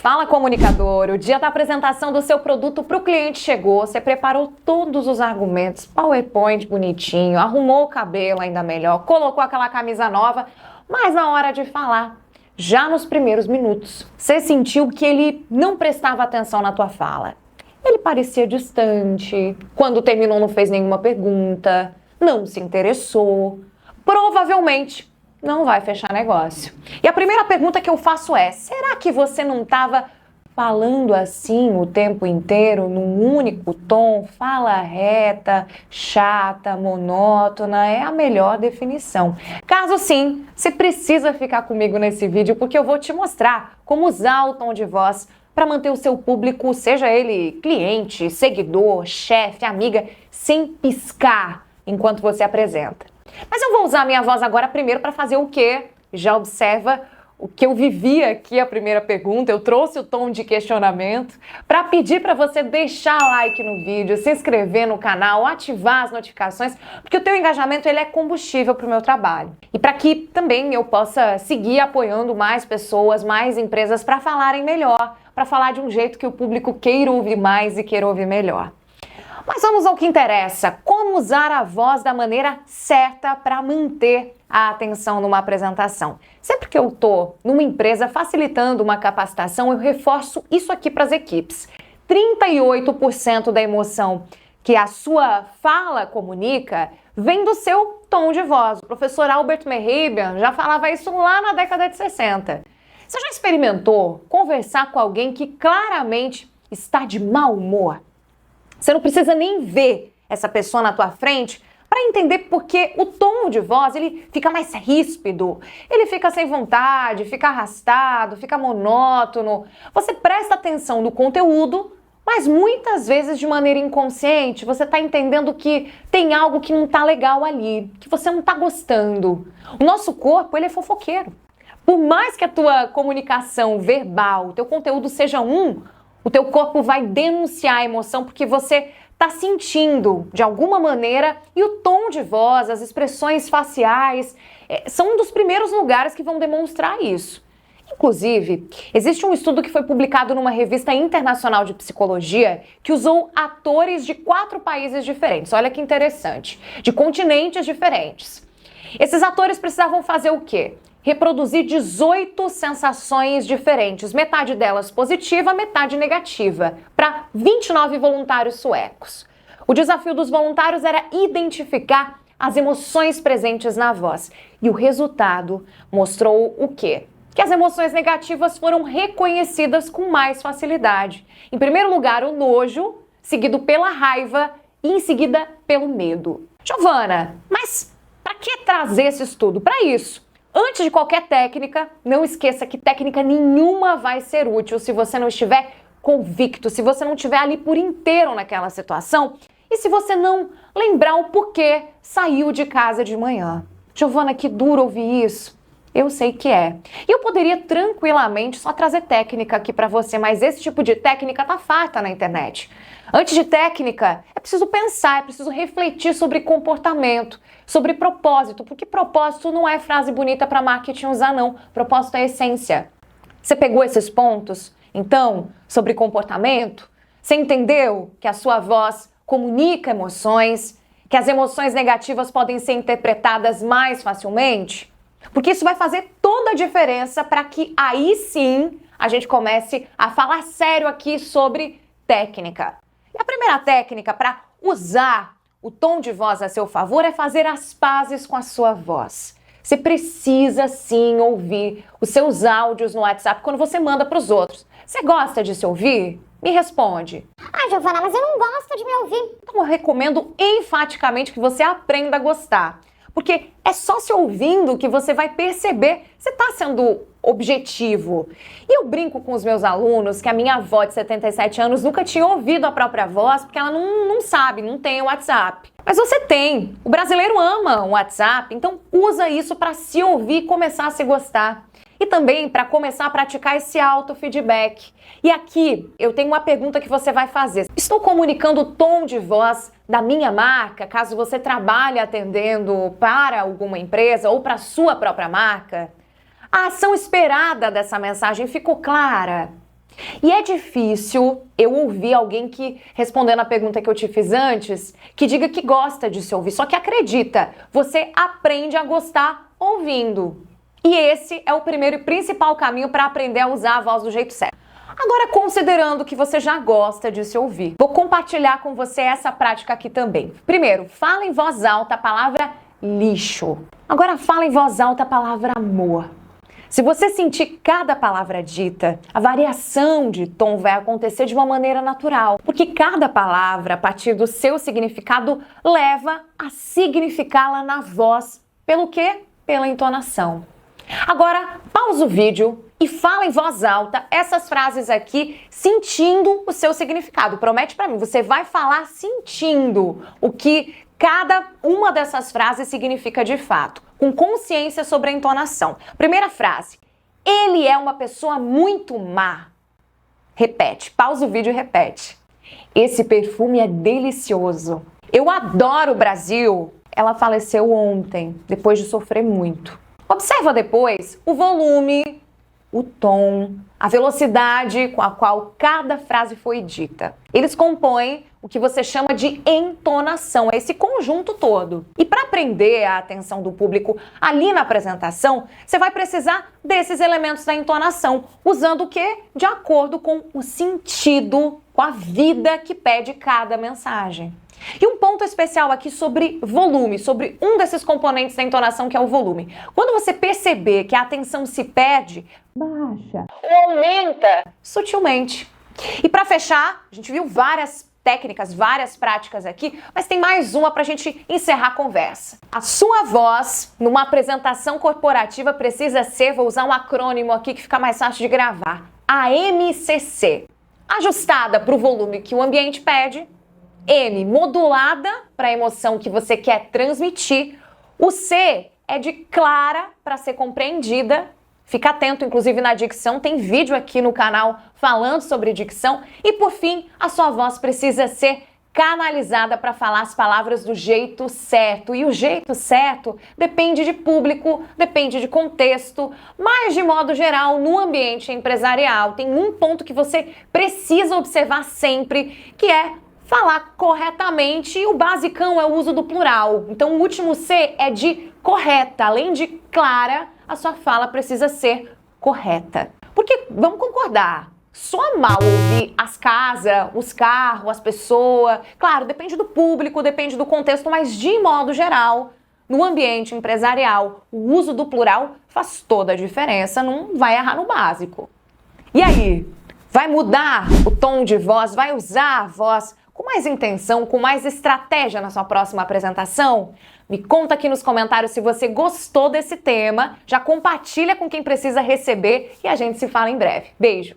Fala, comunicador! O dia da apresentação do seu produto para o cliente chegou, você preparou todos os argumentos, PowerPoint bonitinho, arrumou o cabelo ainda melhor, colocou aquela camisa nova, mas na hora de falar, já nos primeiros minutos, você sentiu que ele não prestava atenção na tua fala. Ele parecia distante, quando terminou não fez nenhuma pergunta, não se interessou, provavelmente não vai fechar negócio. E a primeira pergunta que eu faço é: será que você não estava falando assim o tempo inteiro, num único tom? Fala reta, chata, monótona, é a melhor definição. Caso sim, você precisa ficar comigo nesse vídeo, porque eu vou te mostrar como usar o tom de voz para manter o seu público, seja ele cliente, seguidor, chefe, amiga, sem piscar enquanto você apresenta. Mas eu vou usar a minha voz agora primeiro para fazer o quê? Já observa o que eu vivi aqui, a primeira pergunta. Eu trouxe o tom de questionamento para pedir para você deixar like no vídeo, se inscrever no canal, ativar as notificações, porque o teu engajamento ele é combustível para o meu trabalho. E para que também eu possa seguir apoiando mais pessoas, mais empresas para falarem melhor, para falar de um jeito que o público queira ouvir mais e queira ouvir melhor. Mas vamos ao que interessa: como usar a voz da maneira certa para manter a atenção numa apresentação. Sempre que eu estou numa empresa facilitando uma capacitação, eu reforço isso aqui para as equipes. 38% da emoção que a sua fala comunica vem do seu tom de voz. O professor Albert Mehrabian já falava isso lá na década de 60. Você já experimentou conversar com alguém que claramente está de mau humor? Você não precisa nem ver essa pessoa na tua frente para entender porque o tom de voz ele fica mais ríspido, ele fica sem vontade, fica arrastado, fica monótono. Você presta atenção no conteúdo, mas muitas vezes de maneira inconsciente você está entendendo que tem algo que não está legal ali, que você não está gostando. O nosso corpo ele é fofoqueiro. Por mais que a tua comunicação verbal, o teu conteúdo seja o teu corpo vai denunciar a emoção porque você está sentindo de alguma maneira, e o tom de voz, as expressões faciais, são um dos primeiros lugares que vão demonstrar isso. Inclusive, existe um estudo que foi publicado numa revista internacional de psicologia que usou atores de 4 países diferentes. Olha que interessante, de continentes diferentes. Esses atores precisavam fazer o quê? Reproduzir 18 sensações diferentes, metade delas positiva, metade negativa, para 29 voluntários suecos. O desafio dos voluntários era identificar as emoções presentes na voz. E o resultado mostrou o quê? Que as emoções negativas foram reconhecidas com mais facilidade. Em primeiro lugar, o nojo, seguido pela raiva e em seguida pelo medo. Giovana, mas para que trazer esse estudo? Para isso. Antes de qualquer técnica, não esqueça que técnica nenhuma vai ser útil se você não estiver convicto, se você não estiver ali por inteiro naquela situação e se você não lembrar o porquê saiu de casa de manhã. Giovana, que duro ouvir isso. Eu sei que é. E eu poderia tranquilamente só trazer técnica aqui para você, mas esse tipo de técnica tá farta na internet. Antes de técnica, é preciso pensar, é preciso refletir sobre comportamento, sobre propósito, porque propósito não é frase bonita para marketing usar, não. Propósito é essência. Você pegou esses pontos? Então, sobre comportamento, você entendeu que a sua voz comunica emoções, que as emoções negativas podem ser interpretadas mais facilmente? Porque isso vai fazer toda a diferença para que aí sim a gente comece a falar sério aqui sobre técnica. E a primeira técnica para usar o tom de voz a seu favor é fazer as pazes com a sua voz. Você precisa sim ouvir os seus áudios no WhatsApp quando você manda para os outros. Você gosta de se ouvir? Me responde. Ah, Giovana, mas eu não gosto de me ouvir. Então eu recomendo enfaticamente que você aprenda a gostar. Porque é só se ouvindo que você vai perceber se está sendo objetivo. E eu brinco com os meus alunos que a minha avó de 77 anos nunca tinha ouvido a própria voz porque ela não sabe, não tem o WhatsApp. Mas você tem. O brasileiro ama o WhatsApp, então usa isso para se ouvir e começar a se gostar. E também para começar a praticar esse autofeedback. E aqui eu tenho uma pergunta que você vai fazer. Estou comunicando o tom de voz da minha marca, caso você trabalhe atendendo para alguma empresa ou para a sua própria marca? A ação esperada dessa mensagem ficou clara? E é difícil eu ouvir alguém que, respondendo a pergunta que eu te fiz antes, que diga que gosta de se ouvir. Só que acredita, você aprende a gostar ouvindo. E esse é o primeiro e principal caminho para aprender a usar a voz do jeito certo. Agora, considerando que você já gosta de se ouvir, vou compartilhar com você essa prática aqui também. Primeiro, fala em voz alta a palavra lixo. Agora, fala em voz alta a palavra amor. Se você sentir cada palavra dita, a variação de tom vai acontecer de uma maneira natural, porque cada palavra, a partir do seu significado, leva a significá-la na voz. Pelo quê? Pela entonação. Agora, pausa o vídeo e fala em voz alta essas frases aqui, sentindo o seu significado. Promete pra mim, você vai falar sentindo o que cada uma dessas frases significa de fato, com consciência sobre a entonação. Primeira frase: ele é uma pessoa muito má. Repete, pausa o vídeo e repete. Esse perfume é delicioso. Eu adoro o Brasil. Ela faleceu ontem, depois de sofrer muito. Observa depois o volume, o tom, a velocidade com a qual cada frase foi dita. Eles compõem o que você chama de entonação, é esse conjunto todo. E para prender a atenção do público ali na apresentação, você vai precisar desses elementos da entonação, usando o quê? De acordo com o sentido, com a vida que pede cada mensagem. E um ponto especial aqui sobre volume, sobre um desses componentes da entonação, que é o volume. Quando você perceber que a atenção se perde, baixa ou aumenta sutilmente. E para fechar, a gente viu várias técnicas, várias práticas aqui, mas tem mais uma para a gente encerrar a conversa. A sua voz numa apresentação corporativa precisa ser, vou usar um acrônimo aqui que fica mais fácil de gravar, AMCC. Ajustada para o volume que o ambiente pede. M, modulada para a emoção que você quer transmitir. O C é de clara para ser compreendida. Fica atento, inclusive, na dicção. Tem vídeo aqui no canal falando sobre dicção. E, por fim, a sua voz precisa ser canalizada para falar as palavras do jeito certo. E o jeito certo depende de público, depende de contexto, mas, de modo geral, no ambiente empresarial, tem um ponto que você precisa observar sempre, que é falar corretamente, e o basicão é o uso do plural. Então, o último C é de correta. Além de clara, a sua fala precisa ser correta. Porque, vamos concordar, soa mal ouvir as casas, os carros, as pessoas. Claro, depende do público, depende do contexto, mas, de modo geral, no ambiente empresarial, o uso do plural faz toda a diferença, não vai errar no básico. E aí, vai mudar o tom de voz, vai usar a voz com mais intenção, com mais estratégia na sua próxima apresentação? Me conta aqui nos comentários se você gostou desse tema, já compartilha com quem precisa receber e a gente se fala em breve. Beijo!